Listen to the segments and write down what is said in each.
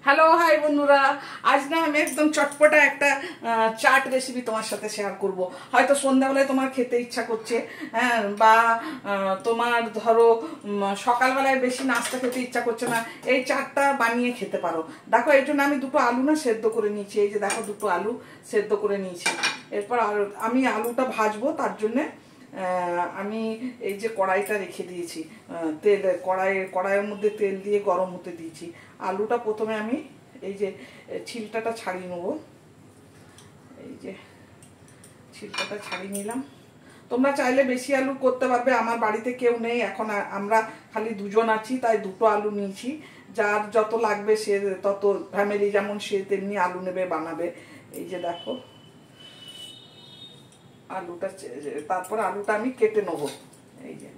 Hello hi বন্ধুরা, আজ না আমি একদম চটপটা একটা চাট রেসিপি তোমার সাথে শেয়ার করব। হয়তো সন্ধ্যাবেলায় তোমার খেতে ইচ্ছা করছে, হ্যাঁ, বা তোমার ধরো সকালবেলায় বেশি নাস্তা খেতে ইচ্ছা করছে না, এই চাটটা বানিয়ে খেতে পারো। দেখো, এই জন্য আমি দুটো আলু না সেদ্ধ করে নিয়েছি। এই যে দেখো, দুটো আলু সেদ্ধ করে নিয়েছি। এরপর আমি আলুটা ভাজবো, তার জন্যে আমি এই যে কড়াইটা রেখে দিয়েছি, তেল কড়াইয়ের মধ্যে তেল দিয়ে গরম হতে দিয়েছি। আলুটা প্রথমে আমি এই যে ছিলটাটা ছাড়িয়ে নেবো। এই যে ছিলটাটা ছাড়িয়ে নিলাম। তোমরা চাইলে বেশি আলু করতে পারবে। আমার বাড়িতে কেউ নেই এখন, আমরা খালি দুজন আছি, তাই দুটো আলু নিয়েছি। যার যত লাগবে সে তত, ফ্যামিলি যেমন সে তেমনি আলু নেবে, বানাবে। এই যে দেখো আলুটা, তারপর আলুটা আমি কেটে নেবো। এই যে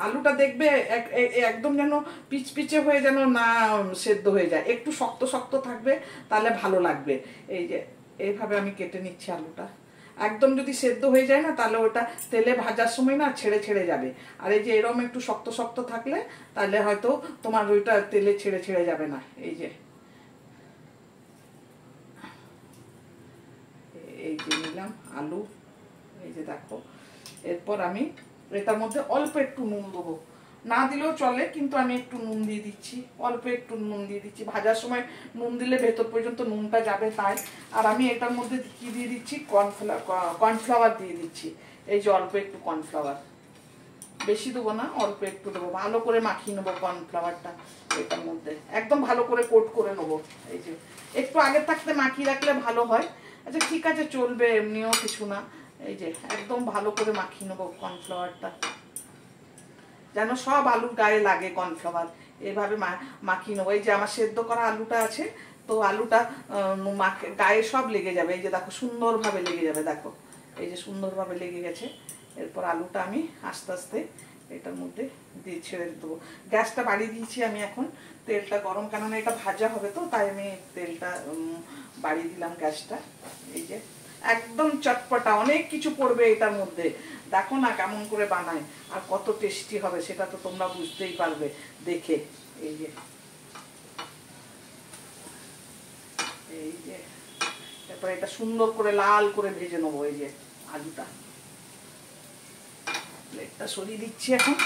আলুটা দেখবে একদম যেন পিচপিচে হয়ে যেন না সেদ্ধ হয়ে যায়, একটু শক্ত শক্ত থাকবে, তাহলে ভালো লাগবে। এই যে এইভাবে আমি কেটে নিচ্ছি আলুটা। একদম যদি সেদ্ধ হয়ে যায় না, তাহলে ওটা তেলে ভাজার সময় না ছেড়ে ছেড়ে যাবে। আর এই যে এরকম একটু শক্ত শক্ত থাকলে তাহলে হয়তো তোমার ওইটা তেলে ছেড়ে ছেড়ে যাবে না। এই যে নিলাম আলু। এই যে দেখো, এরপর আমি এটার মধ্যে অল্প একটু নুন দেবো। না দিলেও চলে, কিন্তু আমি একটু নুন দিয়ে দিচ্ছি, অল্প একটু নুন দিয়ে দিচ্ছি। ভাজার সময় নুন দিলে ভেতর পর্যন্ত নুনটা যাবে, তাই। আর আমি এটার মধ্যে কি দিয়ে দিচ্ছি, কর্নফ্লাওয়ার দিয়ে দিচ্ছি। এই যে অল্প একটু কর্নফ্লাওয়ার, বেশি দেবো না, অল্প একটু দেবো। ভালো করে মাখিয়ে নেবো কর্নফ্লাওয়ারটা এটার মধ্যে, একদম ভালো করে কোট করে নেবো। এই যে একটু আগে থাকতে মাখিয়ে রাখলে ভালো হয়। আচ্ছা ঠিক আছে, চলবে, এমনিও কিছু না। এই যে একদম ভালো করে মাখিয়ে নেবো কর্নফ্লাওয়ারটা, যেন সব আলুর গায়ে লাগে কর্নফ্লাওয়ার। এভাবে মাখিয়ে নেবো। এই যে আমার সেদ্ধ করা আলুটা আছে, তো আলুটা গায়ে সব লেগে যাবে। এই যে দেখো, সুন্দরভাবে লেগে যাবে। দেখো, এই যে সুন্দরভাবে লেগে গেছে। এরপর আলুটা আমি আস্তে আস্তে এটার মধ্যে দিয়ে ছেড়ে দেবো। গ্যাসটা বাড়িয়ে দিয়েছি আমি এখন। তেলটা গরম, কেননা এটা ভাজা হবে, তো তাই আমি তেলটা বাড়িয়ে দিলাম গ্যাসটা। এই যে একদম চটপটা, অনেক কিছু পড়বে এটার মধ্যে। দেখো না কেমন করে বানায়, আর কত টেস্টি হবে সেটা তো তোমরা বুঝতেই পারবে দেখে। এই যে এই যে তারপরে এটা সুন্দর করে লাল করে ভেজে নেবো। এই যে আলুটা, প্লেটটা সরিয়ে দিচ্ছি এখন,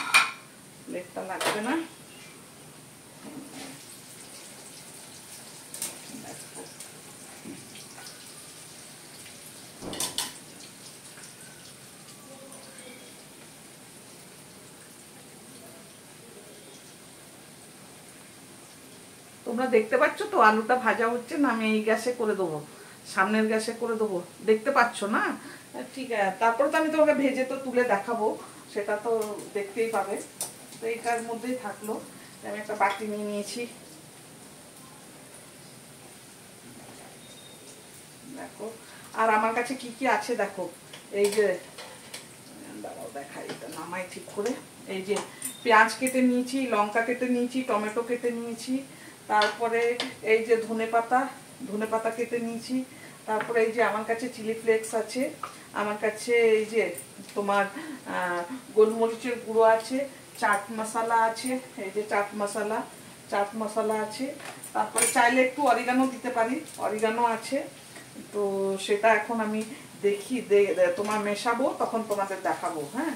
প্লেটটা লাগবে না। তোমরা দেখতে পাচ্ছ তো আলুটা ভাজা হচ্ছে না? আমি এই গ্যাসে করে দেবো, সামনের গ্যাসে করে দেবো, দেখতে পাচ্ছ না? ঠিক আছে, তারপরে তো আমি তোমাকে ভেজে তো তুলে দেখাবো, সেটা তো দেখতেই পাবে। তো এইটার মধ্যেই থাকলো। আমি একটা বাটি নিয়ে নিয়েছি। দেখো, আর আমার কাছে কি কি আছে দেখো। এই যে দাঁড়াও দেখাই, এটা নামাই ঠিক করে। এই যে পেঁয়াজ কেটে নিয়েছি, লঙ্কা কেটে নিয়েছি, টমেটো কেটে নিয়েছি, তারপরে এই যে ধনে পাতা কেটে নিয়েছি। তারপরে এই যে আমার কাছে চিলি ফ্লেক্স আছে, আমার কাছে এই যে তোমার গোলমরিচের গুঁড়ো আছে, চাট মশলা আছে। এই যে চাট মশলা আছে। তারপরে চাইলে একটু অরিগানো দিতে পারি, অরিগানো আছে। তো সেটা এখন আমি দেখি, তোমার মেশাবো, তখন তোমাদের দেখাবো। হ্যাঁ,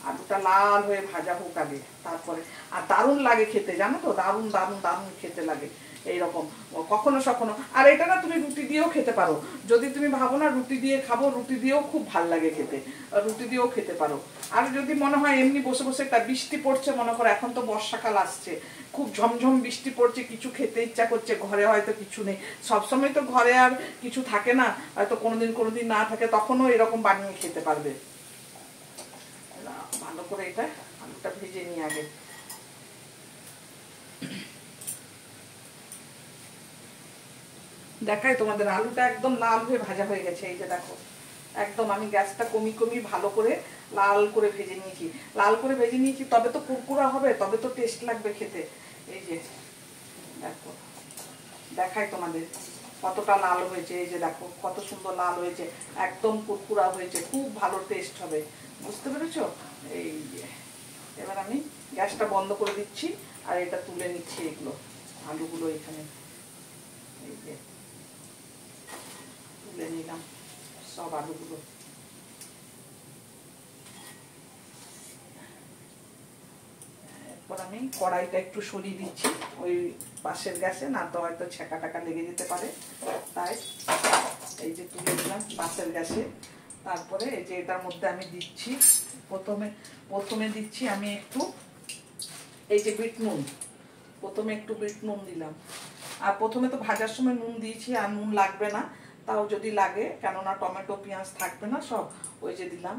আলুটা লাল হয়ে ভাজা হোক আগে, তারপরে। আর দারুণ লাগে খেতে, জানো তো, দারুণ দারুণ দারুণ খেতে লাগে এইরকম কখনো সখনো। আর এটা না তুমি রুটি দিয়েও খেতে পারো, যদি তুমি ভাবো না রুটি দিয়ে খাবো, রুটি দিয়েও খুব ভাল লাগে খেতে, রুটি দিয়েও খেতে পারো। আর যদি মনে হয় এমনি বসে বসে, একটা বৃষ্টি পড়ছে মনে করো, এখন তো বর্ষাকাল আসছে, খুব ঝমঝম বৃষ্টি পড়ছে, কিছু খেতে ইচ্ছা করছে, ঘরে হয়তো কিছু নেই, সবসময় তো ঘরে আর কিছু থাকে না, হয়তো কোনোদিন না থাকে, তখনও এরকম বানিয়ে খেতে পারবে। ভালো করে এটা আলুটা ভেজে নিয়ে আগে। দেখাই তোমাদের, আলুটা একদম লাল হয়ে ভাজা হয়ে গেছে। এই যে দেখো, একদম আমি গ্যাসটা কমিয়ে ভালো করে লাল করে ভেজে নিয়েছি। লাল করে ভেজে নিয়েছি, তবে তো কুরকুরা হবে, তবে তো টেস্ট লাগবে খেতে। এই যে দেখো, দেখাই তোমাদের কতটা লাল হয়েছে। এই যে দেখো কত সুন্দর লাল হয়েছে, একদম কুরকুরা হয়েছে, খুব ভালো টেস্ট হবে, বুঝতে পেরেছো? এই যে এবার আমি গ্যাসটা বন্ধ করে দিচ্ছি আর এটা তুলে নিচ্ছি। এগুলো আলুগুলো এখানে এই যে তুলে নিলাম সব আলুগুলো। এরপর আমি কড়াইটা একটু সরিয়ে দিচ্ছি ওই পাশের গ্যাসে, না তো হয়তো ছেঁকা টাকা লেগে যেতে পারে, তাই এই যে তুলে দিলাম পাশের গ্যাসে। তারপরে এই যে এটার মধ্যে আমি দিচ্ছি প্রথমে দিচ্ছি আমি একটু এই যে বিট নুন, প্রথমে একটু বিট নুন দিলাম। আর প্রথমে তো ভাজার সময় নুন দিয়েছি, আর নুন লাগবে না, তাও যদি লাগে, কেননা টমেটো পেঁয়াজ থাকবে না সব, ওই যে দিলাম।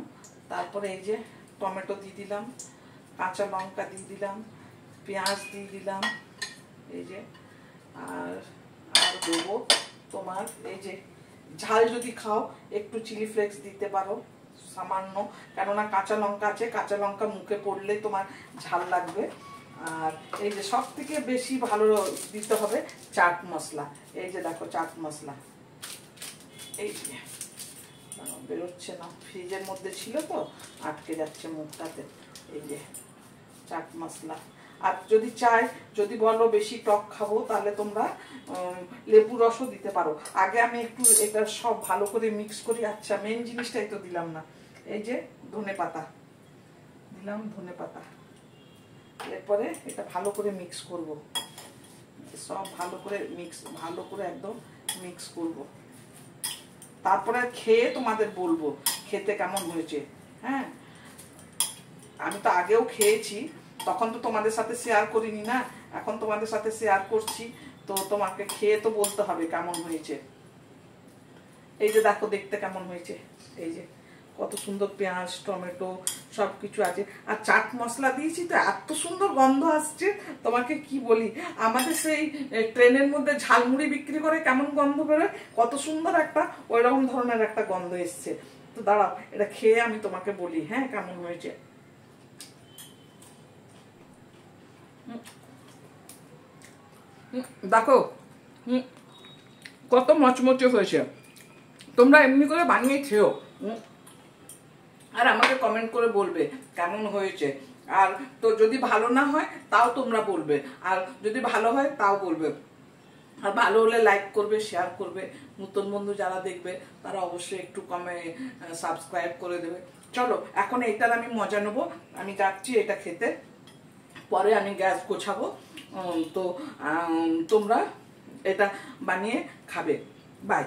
তারপরে এই যে টমেটো দিয়ে দিলাম, কাঁচা লঙ্কা দিয়ে দিলাম, পেঁয়াজ দিয়ে দিলাম এই যে। আর দেবো তোমার এই যে ঝাল যদি খাও একটু চিলি ফ্লেক্স দিতে পারো সামান্য, কেননা কাঁচা লঙ্কা আছে, কাঁচা লঙ্কা মুখে পড়লে তোমার ঝাল লাগবে। আর এই যে সব থেকে বেশি ভালো দিতে হবে চাট মশলা। এই যে দেখো চাট মশলা, এই যে বেরোচ্ছে না, ফ্রিজের মধ্যে ছিল তো আটকে যাচ্ছে মুখটাতে। এই যে চাট মশলা। আর যদি চাই, যদি বলো বেশি টক খাবো, তাহলে তোমরা লেবু রসও দিতে পারো। আগে আমি একটু এটা সব ভালো করে মিক্স করি। আচ্ছা মেন জিনিসটাই তো দিলাম না, এই যে ধনে পাতা দিলাম, ধনে পাতা। এরপরে এটা ভালো করে মিক্স করব, সব ভালো করে একদম মিক্স করব। তারপরে খেয়ে তোমাদের বলবো খেতে কেমন হয়েছে। হ্যাঁ, আমি তো আগেও খেয়েছি, তখন তো তোমাদের সাথে শেয়ার করিনি না, এখন তোমাদের সাথে শেয়ার করছি, তো তোমাকে খেয়ে তো বলতে হবে কেমন হয়েছে। এই যে দেখো দেখতে কেমন হয়েছে, এই যে কত সুন্দর পেঁয়াজ টমেটো সব কিছু আছে, আর চাট মশলা দিয়েছি তো এত সুন্দর গন্ধ আসছে, তোমাকে কি বলি। আমাদের সেই ট্রেনের মধ্যে ঝালমুড়ি বিক্রি করে কেমন গন্ধ বেরোয়, কত সুন্দর একটা ওইরকম ধরনের একটা গন্ধ এসছে। তো দাঁড়াও এটা খেয়ে আমি তোমাকে বলি হ্যাঁ কেমন হয়েছে। দেখো কত মচমচে হয়েছে, তোমরা এমনি করে বানিয়ে খেও, আর আমাকে কমেন্ট করে বলবে কেমন হয়েছে। আর তো যদি ভালো না হয় তাও তোমরা বলবে, আর যদি ভালো হয় তাও বলবে। আর ভালো হলে লাইক করবে, শেয়ার করবে, নতুন বন্ধু যারা দেখবে তারা অবশ্যই একটু সাবস্ক্রাইব করে দেবে। চলো এখন এইটার আমি মজা নেবো, আমি যাচ্ছি এটা খেতে, পরে আমি গ্যাস গোছাবো। তো তোমরা এটা বানিয়ে খাবে। বাই।